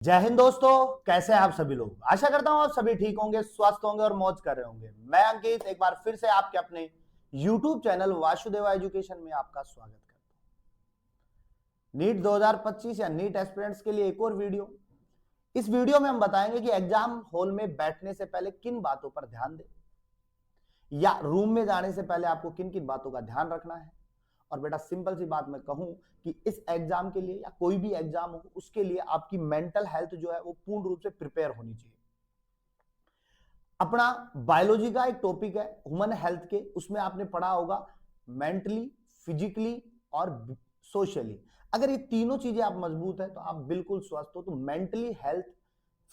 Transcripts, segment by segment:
जय हिंद दोस्तों, कैसे हैं आप सभी लोग। आशा करता हूं आप सभी ठीक होंगे, स्वस्थ होंगे और मौज कर रहे होंगे। मैं अंकित एक बार फिर से आपके अपने YouTube चैनल वासुदेवा एजुकेशन में आपका स्वागत करता हूं। नीट 2025 या नीट एस्पिरेंट्स के लिए एक और वीडियो। इस वीडियो में हम बताएंगे कि एग्जाम हॉल में बैठने से पहले किन बातों पर ध्यान दें या रूम में जाने से पहले आपको किन किन बातों का ध्यान रखना है। और बेटा सिंपल सी बात मैं कहूं कि इस एग्जाम के लिए या कोई भी एग्जाम हो उसके लिए आपकी मेंटल हेल्थ जो है वो पूर्ण रूप से प्रिपेयर होनी चाहिए। अपना बायोलॉजी का एक टॉपिक है ह्यूमन हेल्थ के, उसमें आपने पढ़ा होगा मेंटली, फिजिकली और सोशली। अगर ये तीनों चीजें आप मजबूत है तो आप बिल्कुल स्वस्थ हो। तो मेंटली हेल्थ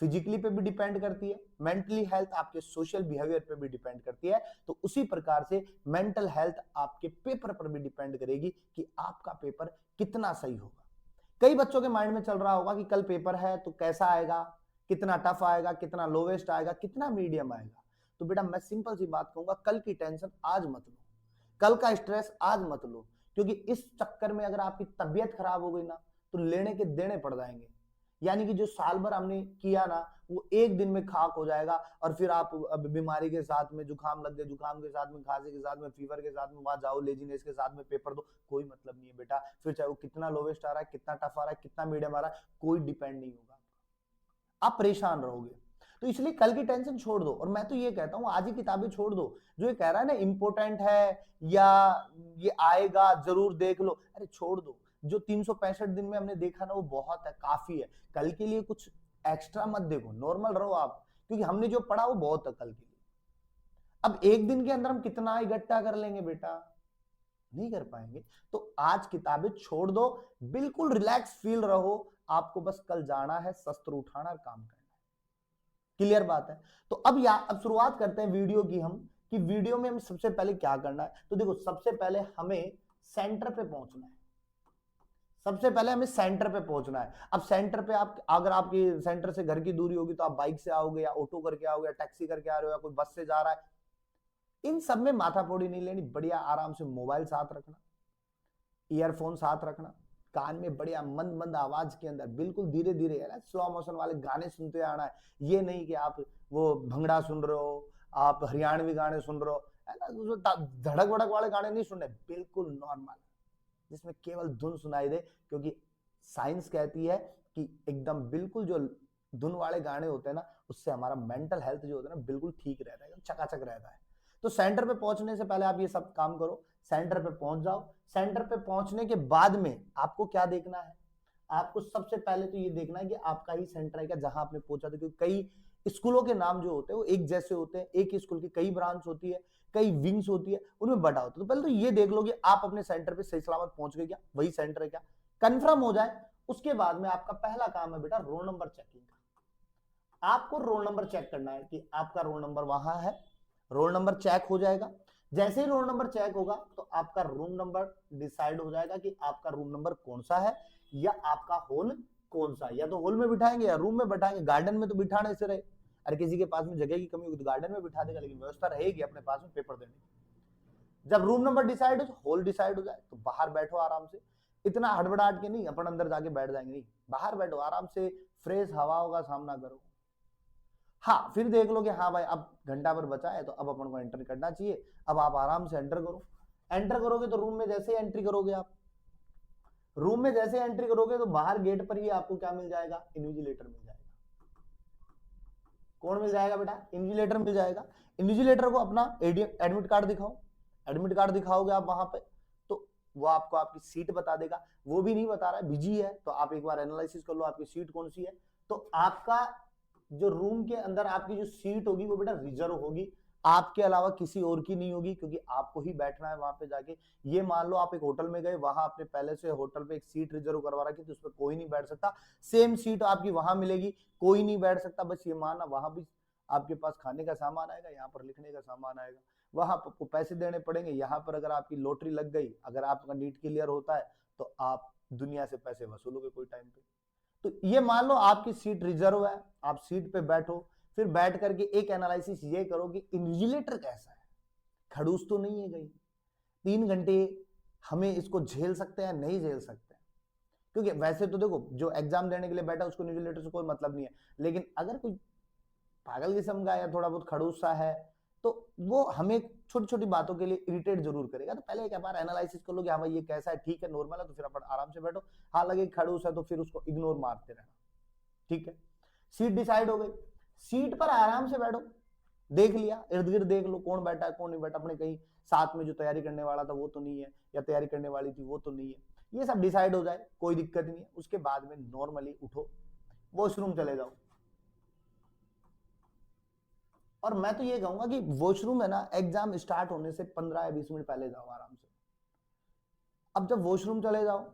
फिजिकली पे भी डिपेंड करती है, मेंटली हेल्थ आपके सोशल बिहेवियर पे भी डिपेंड करती है। तो उसी प्रकार से मेंटल हेल्थ आपके पेपर पर भी डिपेंड करेगी कि आपका पेपर कितना सही होगा। कई बच्चों के माइंड में चल रहा होगा कि कल पेपर है तो कैसा आएगा, कितना टफ आएगा, कितना लोवेस्ट आएगा, कितना मीडियम आएगा। तो बेटा मैं सिंपल सी बात कहूंगा, कल की टेंशन आज मत लो, कल का स्ट्रेस आज मत लो, क्योंकि इस चक्कर में अगर आपकी तबीयत खराब हो गई ना तो लेने के देने पड़ जाएंगे। यानी कि जो साल भर हमने किया ना वो एक दिन में खाक हो जाएगा। और फिर आप बीमारी के साथ में, जुकाम लग गए, जुकाम के साथ में, खांसी के साथ में, फीवर के साथ में वहां जाओ, लेजीनेस के साथ में पेपर दो, कोई मतलब नहीं है बेटा। फिर चाहे वो कितना लोवेस्ट आ रहा है, कितना टफ आ रहा है, कितना मीडियम आ रहा है, कोई डिपेंड नहीं होगा, आप परेशान रहोगे। तो इसलिए कल की टेंशन छोड़ दो। और मैं तो ये कहता हूं आज ही किताबें छोड़ दो। जो ये कह रहा है ना इंपोर्टेंट है या ये आएगा जरूर देख लो, अरे छोड़ दो। जो 365 दिन में हमने देखा ना वो बहुत है, काफी है। कल के लिए कुछ एक्स्ट्रा मत देखो, नॉर्मल रहो आप, क्योंकि हमने जो पढ़ा वो बहुत है कल के लिए। अब एक दिन के अंदर हम कितना इकट्ठा कर लेंगे बेटा, नहीं कर पाएंगे। तो आज किताबें छोड़ दो, बिल्कुल रिलैक्स फील रहो। आपको बस कल जाना है, शस्त्र उठाना और काम करना है। क्लियर बात है। तो अब शुरुआत करते हैं वीडियो की हम, कि वीडियो में हमें सबसे पहले क्या करना है। तो देखो सबसे पहले हमें सेंटर पे पहुंचना है। सबसे पहले हमें सेंटर पे पहुंचना है। अब सेंटर पे आप, अगर आपकी सेंटर से घर की दूरी होगी तो आप बाइक से आओगे या ऑटो करके आओगे या टैक्सी करके आ रहे हो या कोई बस से जा रहा है, इन सब में माथाफोड़ी नहीं लेनी। बढ़िया आराम से मोबाइल साथ रखना, ईयरफोन साथ रखना, कान में बढ़िया मंद मंद आवाज के अंदर बिल्कुल धीरे धीरे है ना, स्लो मोशन वाले गाने सुनते आना है। ये नहीं कि आप वो भंगड़ा सुन रहे हो, आप हरियाणवी गाने सुन रहे हो, है ना, धड़क भड़क वाले गाने नहीं सुनने, बिल्कुल नॉर्मल जिसमें केवल धुन सुनाई दे। क्योंकि साइंस कहती है कि एकदम बिल्कुल जो धुन वाले गाने होते हैं ना उससे हमारा मेंटल हेल्थ जो होता है ना बिल्कुल ठीक रहता है, चकाचक रहता है। तो सेंटर पे पहुंचने से पहले आप ये सब काम करो, सेंटर पे पहुंच जाओ। सेंटर पे पहुंचने के बाद में आपको क्या देखना है, आपको सबसे पहले तो ये देखना है कि आपका ही सेंटर है क्या जहां आपने पहुंचा था। क्योंकि कई स्कूलों के नाम जो होते हैं वो एक जैसे होते हैं, एक ही स्कूल की कई ब्रांच होती है, कई विंग्स होती है, उनमें बटा होता है। तो पहले तो ये देख लो कि आप अपने सेंटर पे सही सलामत पहुंच गए क्या, वही सेंटर है क्या, कंफर्म हो जाए। उसके बाद में आपका पहला काम है बेटा रोल नंबर चेकिंग का। आपको रोल नंबर चेक करना है कि आपका रोल नंबर वहां है। रोल नंबर चेक हो जाएगा, जैसे ही रोल नंबर चेक होगा तो आपका रूम नंबर डिसाइड हो जाएगा कि आपका रूम नंबर कौन सा है या आपका हॉल कौन सा है। या तो हॉल में बिठाएंगे या रूम में बिठाएंगे, गार्डन में तो बिठाने से रहे, अरे किसी के पास में जगह की कमी होगी तो गार्डन में बिठा देगा, लेकिन व्यवस्था रहेगी अपने पास में पेपर देने की। जब रूम नंबर डिसाइड हो, हॉल डिसाइड हो जाए तो बाहर बैठो आराम से। इतना हड़बड़ाहट के नहीं अपन अंदर जाके बैठ जाएंगे, नहीं, बाहर बैठो आराम से, फ्रेश हवाओं का सामना करो। हाँ फिर देख लो कि हाँ भाई अब घंटा भर बचा है तो अब अपन को एंटर करना चाहिए। अब आप आराम से एंटर करो। एंटर करोगे तो रूम में जैसे ही एंट्री करोगे आप, रूम में जैसे एंट्री करोगे तो बाहर गेट पर ही आपको क्या मिल जाएगा, इन्विजिलेटर मिल जाएगा। कौन मिल जाएगा बेटा, इन्विजिलेटर मिल जाएगा। इन्विजिलेटर को अपना एडमिट कार्ड दिखाओ। एडमिट कार्ड दिखाओगे आप वहां पे तो वो आपको आपकी सीट बता देगा। वो भी नहीं बता रहा है, बिजी है, तो आप एक बार एनालिसिस कर लो आपकी सीट कौन सी है। तो आपका जो रूम के अंदर आपकी जो सीट होगी वो बेटा रिजर्व होगी, आपके अलावा किसी और की नहीं होगी, क्योंकि आपको ही बैठना है वहां पे जाके। ये मान लो आप एक होटल में गए, वहां आपने पहले से होटल पे एक सीट रिजर्व करवा रखी तो उस पर कोई नहीं बैठ सकता, सेम सीट आपकी वहां मिलेगी, कोई नहीं बैठ सकता। बस ये मानना वहां भी आपके पास खाने का सामान आएगा, यहाँ पर लिखने का सामान आएगा, वहां आपको पैसे देने पड़ेंगे। यहाँ पर अगर आपकी लॉटरी लग गई, अगर आपका नीट क्लियर होता है तो आप दुनिया से पैसे वसूलोगे कोई टाइम पे। तो ये मान लो आपकी सीट रिजर्व है, आप सीट पे बैठो। फिर बैठ करके एक एनालिसिस ये करो कि इन्विजिलेटर कैसा है, खड़ूस तो नहीं है कहीं, 3 घंटे हमें इसको झेल सकते हैं नहीं झेल सकते हैं। क्योंकि वैसे तो देखो जो एग्जाम देने के लिए बैठा उसको इन्विजिलेटर से कोई मतलब नहीं है, लेकिन अगर कोई पागल किस्म का या थोड़ा बहुत खड़ूस सा है तो वो हमें छोटी छोटी बातों के लिए इरिटेट जरूर करेगा। तो पहले एक बार एनालिसिस कर लो कि हाँ भाई ये कैसा है, ठीक है, नॉर्मल है, तो फिर अपन आराम से बैठो। हाँ लगे खड़ूस है तो फिर उसको इग्नोर मारते रहना, ठीक है। सीट डिसाइड हो गई, सीट पर आराम से बैठो, देख लिया इर्द गिर्द देख लो कौन बैठा है कौन नहीं बैठा, अपने कहीं साथ में जो तैयारी करने वाला था वो तो नहीं है, या तैयारी करने वाली थी वो तो नहीं है, ये सब डिसाइड हो जाए कोई दिक्कत नहीं है। उसके बाद में नॉर्मली उठो, वॉशरूम चले जाओ। और मैं तो ये कहूंगा कि वॉशरूम है ना, एग्जाम स्टार्ट होने से 15 या 20 मिनट पहले जाओ आराम से। अब जब वॉशरूम चले जाओ,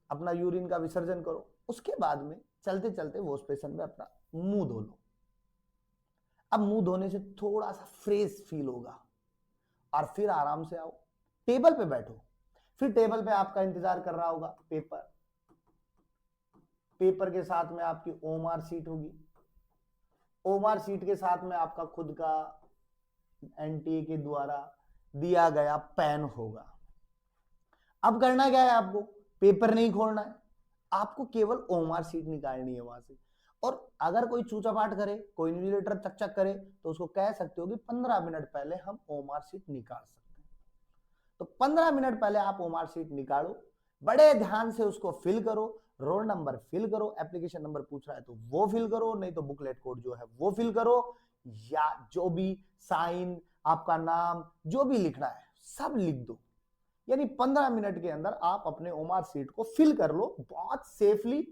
अपना यूरिन का विसर्जन करो, उसके बाद में चलते चलते वॉश बेसिन में अपना मुंह धो लो। अब मुंह धोने से थोड़ा सा फ्रेश फील होगा, और फिर आराम से आओ टेबल पे बैठो। फिर टेबल पे आपका इंतजार कर रहा होगा पेपर, पेपर के साथ में आपकी ओएमआर सीट होगी, ओएमआर सीट के साथ में आपका खुद का एनटीए के द्वारा दिया गया पेन होगा। अब करना क्या है, आपको पेपर नहीं खोलना है, आपको केवल ओएमआर सीट निकालनी है वहां से। और अगर कोई चूचापाट करे, कोई इन्विजिलेटर चक करे, तो उसको कह सकते हो कि 15 मिनट पहले हम ओएमआर सीट निकाल सकते हैं। तो 15 मिनट पहले आप ओएमआर सीट निकालो, बड़े ध्यान से उसको फिल करो, रोल नंबर फिल करो, एप्लीकेशन नंबर पूछ रहा है तो वो फिल करो, नहीं तो बुकलेट कोड जो है वो फिल करो, या जो भी साइन, आपका नाम, जो भी लिखना है सब लिख दो। यानी 15 मिनट के अंदर आप अपने ओएमआर सीट को फिल कर लो, बहुत सेफली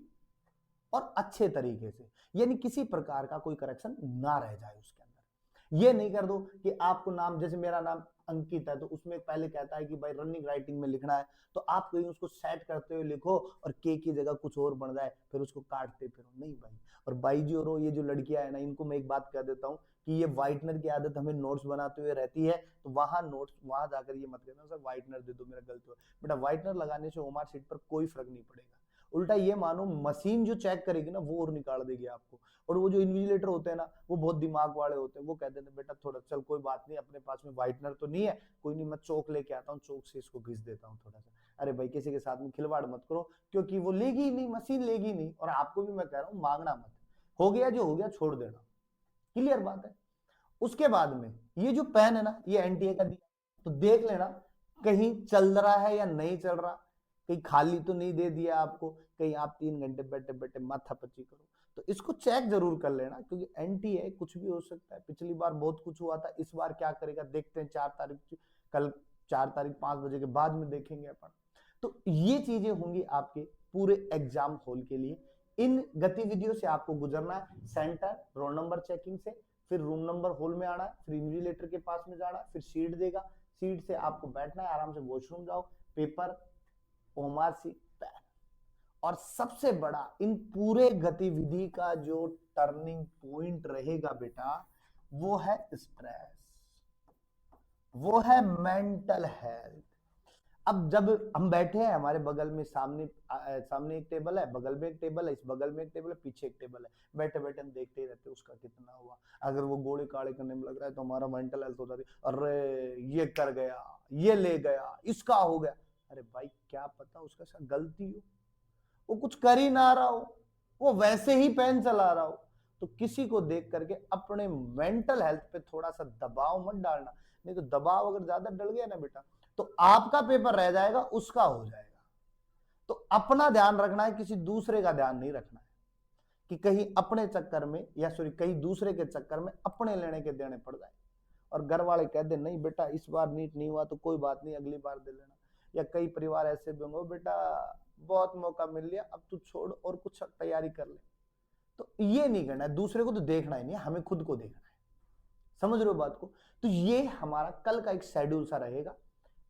और अच्छे तरीके से, यानी किसी प्रकार का कोई करेक्शन ना रह जाए उसके अंदर। ये नहीं कर दो कि आपको नाम, जैसे मेरा नाम अंकित है तो उसमें पहले कहता है कि भाई रनिंग राइटिंग में लिखना है, तो आप कहीं उसको सेट करते हुए लिखो और के की जगह कुछ और बन जाए, फिर उसको काटते फिरो, नहीं भाई। और भाई जी और ये जो लड़कियां है ना, इनको मैं एक बात कह देता हूँ कि ये व्हाइटनर की आदत हमें नोट्स बनाते हुए रहती है, तो वहां जाकर ये मत कहना सर व्हाइटनर दे दो मेरा गलती हो। बेटा व्हाइटनर लगाने से ओएमआर सीट पर कोई फर्क नहीं पड़ेगा, उल्टा ये मानो मशीन जो चेक करेगी ना वो और निकाल देगी आपको। और वो जो इन्विजिलेटर होते हैं ना, वो बहुत दिमाग वाले होते हैं, वो कहते हैं बेटा थोड़ा चल कोई बात नहीं, अपने पास में व्हाइटनर तो नहीं है, कोई नहीं मैं चौक लेके आता हूँ, चौक से इसको घिस देता हूँ थोड़ा सा। अरे भाई किसी के साथ में खिलवाड़ मत करो, क्योंकि वो लेगी ही नहीं, मशीन लेगी नहीं। और आपको भी मैं कह रहा हूँ मांगना मत, हो गया जो हो गया छोड़ देना, क्लियर बात है। उसके बाद में ये जो पेन है ना, ये एनटीए का दिया, तो देख लेना कहीं चल रहा है या नहीं चल रहा, कहीं खाली तो नहीं दे दिया आपको, कहीं आप 3 घंटे बैठे बैठे माथा पच्ची करो, तो इसको चेक जरूर कर लेना, क्योंकि एनटीए कुछ भी हो सकता है। पिछली बार बहुत कुछ हुआ था, इस बार क्या करेगा देखते हैं। 4 तारीख, कल 4 तारीख 5 बजे के बाद में देखेंगे अपन। तो ये चीजें होंगी आपके पूरे एग्जाम हॉल के लिए। इन गतिविधियों से आपको गुजरना है, सेंटर, रोल नंबर चेकिंग से, फिर रूम नंबर हॉल में आना है, फिर इन्विजिलेटर के पास में जाना है, फिर सीट देगा, सीट से आपको बैठना है, आराम से वॉशरूम जाओ, पेपर, ओएमआर सीट, पेन। और सबसे बड़ा इन पूरे गतिविधि का जो टर्निंग पॉइंट रहेगा बेटा, वो है स्ट्रेस, वो है मेंटल हेल्थ। अब जब हम बैठे हैं, हमारे बगल में सामने एक टेबल है, बगल में एक टेबल है, इस बगल में एक टेबल है, पीछे एक टेबल है, बैठे बैठे हम देखते ही रहते हैं उसका कितना हुआ। अगर वो गोले काले करने में लग रहा है तो हमारा मेंटल हेल्थ हो जाती है, अरे ये कर गया, ये ले गया, इसका हो गया। अरे भाई क्या पता उसका गलती हो, वो कुछ कर ही ना रहा हो, वो वैसे ही पेन चला रहा हो। तो किसी को देख करके अपने मेंटल हेल्थ पे थोड़ा सा दबाव मत डालना, नहीं तो दबाव अगर ज्यादा डल गया ना बेटा, तो आपका पेपर रह जाएगा, उसका हो जाएगा। तो अपना ध्यान रखना है, किसी दूसरे का ध्यान नहीं रखना है कि कहीं अपने चक्कर में, या सॉरी कहीं दूसरे के चक्कर में अपने लेने के देने पड़ जाए। और घर वाले कह दे नहीं बेटा इस बार नीट नहीं हुआ तो कोई बात नहीं, अगली बार दे लेना। या कई परिवार ऐसे भी होंगे, बेटा बहुत मौका मिल लिया अब तू छोड़ और कुछ तैयारी कर ले। तो ये नहीं करना है, दूसरे को तो देखना ही नहीं, हमें खुद को देखना है। समझ रहे हो बात को? तो ये हमारा कल का एक शेड्यूल सा रहेगा।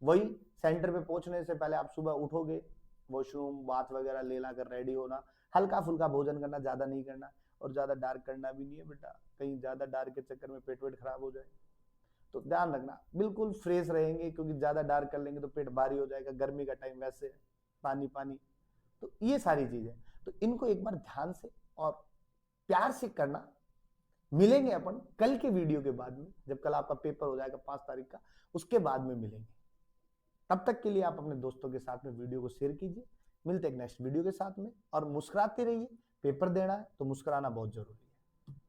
वही सेंटर पे पहुंचने से पहले आप सुबह उठोगे, वॉशरूम बाथ वगैरह ले ला कर रेडी होना, हल्का फुल्का भोजन करना, ज्यादा नहीं करना, और ज्यादा डार्क करना भी नहीं है बेटा, कहीं ज्यादा डार्क के चक्कर में पेट वेट खराब हो जाए। तो ध्यान रखना, बिल्कुल फ्रेश रहेंगे, क्योंकि ज्यादा डार्क कर लेंगे तो पेट भारी हो जाएगा, गर्मी का टाइम वैसे है, पानी पानी। तो ये सारी चीजें, तो इनको एक बार ध्यान से और प्यार से करना। मिलेंगे अपन कल के वीडियो के बाद में, जब कल आपका पेपर हो जाएगा 5 तारीख का, उसके बाद में मिलेंगे। तब तक के लिए आप अपने दोस्तों के साथ में वीडियो को शेयर कीजिए, मिलते हैं नेक्स्ट वीडियो के साथ में, और मुस्कुराते रहिए। पेपर देना है तो मुस्कुराना बहुत जरूरी है।